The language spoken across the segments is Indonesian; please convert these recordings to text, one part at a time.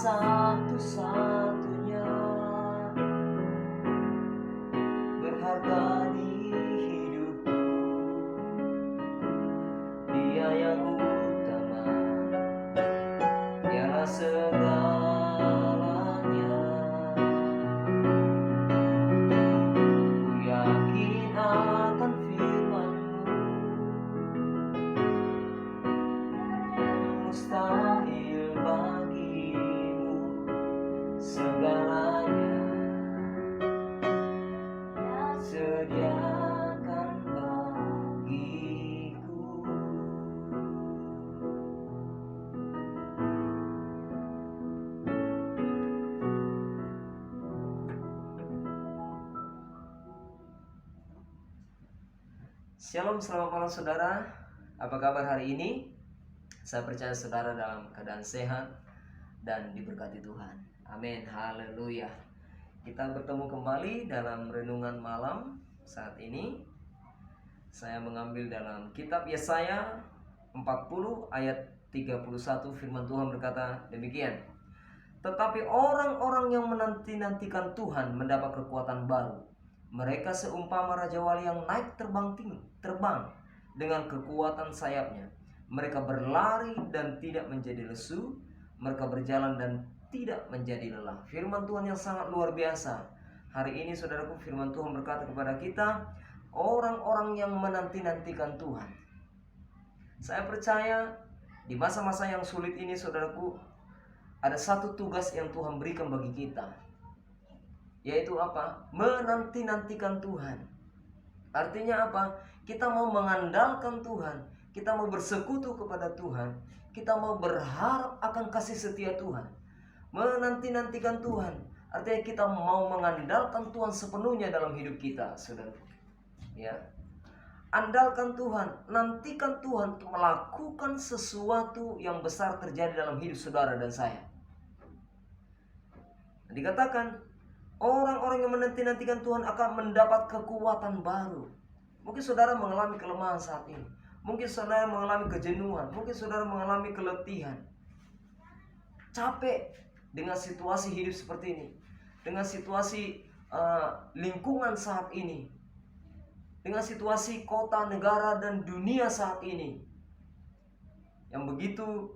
satu-satunya berharga di hidupku. Dia yang utama, dialah segalanya. Ku yakin akan firman-Mu, mustahil bagimu segalanya. Sediakan bagiku. Shalom, selamat malam saudara. Apa kabar hari ini? Saya percaya saudara dalam keadaan sehat dan diberkati Tuhan. Amin, haleluya. Kita bertemu kembali dalam renungan malam saat ini. Saya mengambil dalam kitab Yesaya 40 ayat 31. Firman Tuhan berkata demikian. Tetapi orang-orang yang menanti-nantikan Tuhan mendapat kekuatan baru. Mereka seumpama Raja Wali yang naik terbang dengan kekuatan sayapnya. Mereka berlari dan tidak menjadi lesu. Mereka berjalan dan tidak menjadi lelah. Firman Tuhan yang sangat luar biasa. Hari ini saudaraku, firman Tuhan berkata kepada kita, orang-orang yang menanti-nantikan Tuhan. Saya percaya di masa-masa yang sulit ini saudaraku, ada satu tugas yang Tuhan berikan bagi kita, yaitu apa? Menanti-nantikan Tuhan. Artinya apa? Kita mau mengandalkan Tuhan, kita mau bersekutu kepada Tuhan, kita mau berharap akan kasih setia Tuhan. Menanti-nantikan Tuhan artinya kita mau mengandalkan Tuhan sepenuhnya dalam hidup kita, saudara. Ya, andalkan Tuhan, nantikan Tuhan untuk melakukan sesuatu yang besar terjadi dalam hidup saudara dan saya. Dikatakan orang-orang yang menanti-nantikan Tuhan akan mendapat kekuatan baru. Mungkin saudara mengalami kelemahan saat ini, mungkin saudara mengalami kejenuhan, mungkin saudara mengalami keletihan, capek dengan situasi hidup seperti ini, dengan situasi lingkungan saat ini, dengan situasi kota, negara, dan dunia saat ini yang begitu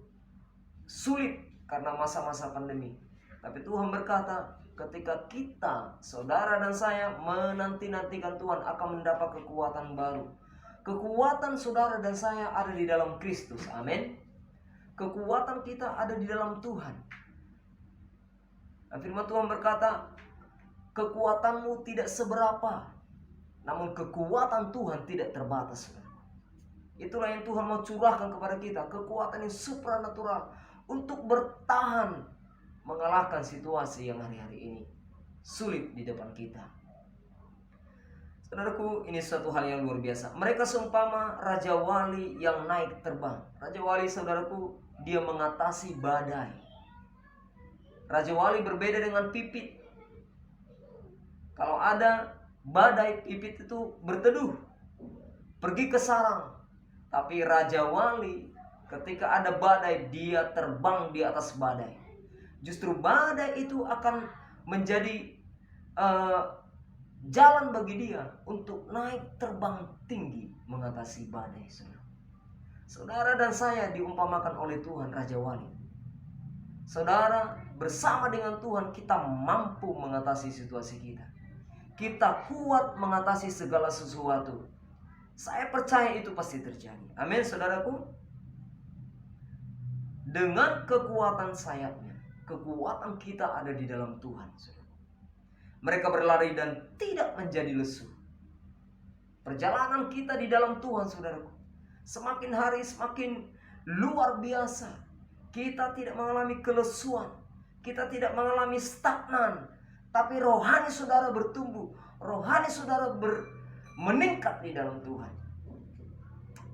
sulit karena masa-masa pandemi. Tapi Tuhan berkata, ketika kita, saudara dan saya, menanti-nantikan Tuhan, akan mendapat kekuatan baru. Kekuatan saudara dan saya ada di dalam Kristus. Amin. Kekuatan kita ada di dalam Tuhan. Firman Tuhan berkata, kekuatanmu tidak seberapa, namun kekuatan Tuhan tidak terbatas. Itulah yang Tuhan mau curahkan kepada kita, kekuatan yang supranatural untuk bertahan mengalahkan situasi yang hari-hari ini sulit di depan kita. Saudaraku, ini suatu hal yang luar biasa. Mereka seumpama Raja Wali yang naik terbang. Raja Wali, saudaraku, dia mengatasi badai. Raja Wali berbeda dengan pipit. Kalau ada badai, pipit itu berteduh, pergi ke sarang. Tapi Raja Wali, ketika ada badai, dia terbang di atas badai. Justru badai itu akan menjadi jalan bagi dia untuk naik terbang tinggi mengatasi badai. Saudara dan saya diumpamakan oleh Tuhan Raja Wali. Saudara, bersama dengan Tuhan kita mampu mengatasi situasi kita. Kita kuat mengatasi segala sesuatu. Saya percaya itu pasti terjadi. Amin, saudaraku. Dengan kekuatan sayapnya, kekuatan kita ada di dalam Tuhan. Mereka berlari dan tidak menjadi lesu. Perjalanan kita di dalam Tuhan, saudaraku, semakin hari semakin luar biasa. Kita tidak mengalami kelesuan, kita tidak mengalami stagnan, tapi rohani saudara bertumbuh, rohani saudara meningkat di dalam Tuhan.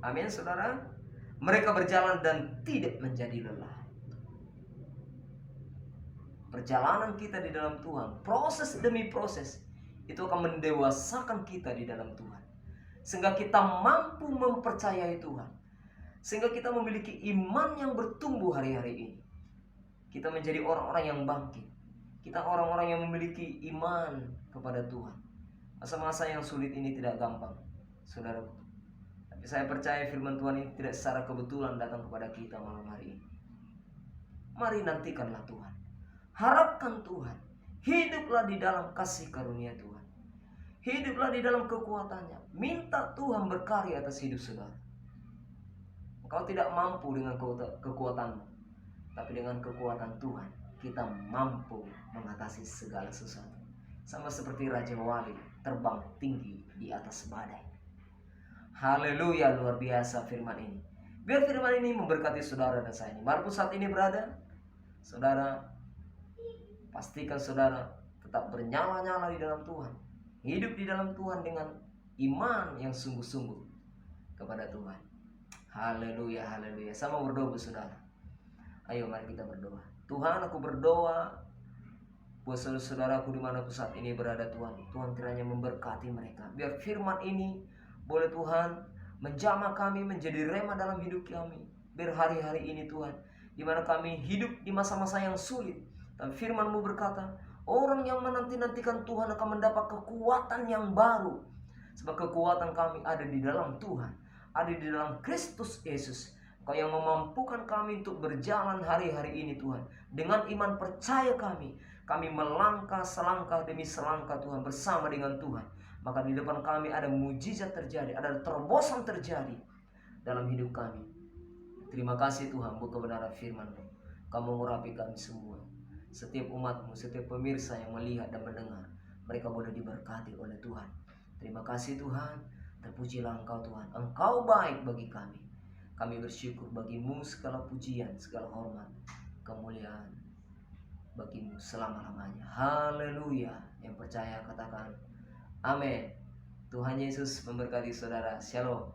Amin, saudara. Mereka berjalan dan tidak menjadi lelah. Perjalanan kita di dalam Tuhan, proses demi proses, itu akan mendewasakan kita di dalam Tuhan, sehingga kita mampu mempercayai Tuhan, sehingga kita memiliki iman yang bertumbuh hari-hari ini. Kita menjadi orang-orang yang bangkit. Kita orang-orang yang memiliki iman kepada Tuhan. Masa-masa yang sulit ini tidak gampang, saudaraku. Tapi saya percaya firman Tuhan ini tidak secara kebetulan datang kepada kita malam hari ini. Mari nantikanlah Tuhan. Harapkan Tuhan. Hiduplah di dalam kasih karunia Tuhan. Hiduplah di dalam kekuatannya. Minta Tuhan berkarya atas hidup saudara. Engkau tidak mampu dengan kekuatanmu, tapi dengan kekuatan Tuhan kita mampu mengatasi segala sesuatu. Sama seperti Raja Wali terbang tinggi di atas badai. Haleluya, luar biasa firman ini. Biar firman ini memberkati saudara dan saya. Walaupun saat ini berada, saudara, pastikan saudara tetap bernyala-nyala di dalam Tuhan. Hidup di dalam Tuhan dengan iman yang sungguh-sungguh kepada Tuhan. Haleluya, haleluya. Sama berdoa saudara. Ayo mari kita berdoa. Tuhan, aku berdoa buat saudara-saudaraku dimanapun saat ini berada Tuhan. Tuhan kiranya memberkati mereka. Biar firman ini boleh Tuhan menjamah kami menjadi rema dalam hidup kami. Biar hari-hari ini Tuhan, dimana kami hidup di masa-masa yang sulit, tapi firman-Mu berkata, orang yang menanti-nantikan Tuhan akan mendapat kekuatan yang baru. Sebab kekuatan kami ada di dalam Tuhan, ada di dalam Kristus Yesus. Kau yang memampukan kami untuk berjalan hari-hari ini Tuhan. Dengan iman percaya kami melangkah selangkah demi selangkah Tuhan bersama dengan Tuhan. Maka di depan kami ada mujizat terjadi, ada terobosan terjadi dalam hidup kami. Terima kasih Tuhan buat kebenaran firman-Mu. Kamu mengurapi kami semua. Setiap umat-Mu, setiap pemirsa yang melihat dan mendengar, mereka boleh diberkati oleh Tuhan. Terima kasih Tuhan. Terpujilah Engkau Tuhan. Engkau baik bagi kami. Kami bersyukur bagi-Mu segala pujian, segala hormat, kemuliaan bagi-Mu selama-lamanya. Haleluya. Yang percaya katakan amin. Tuhan Yesus memberkati saudara. Shalom.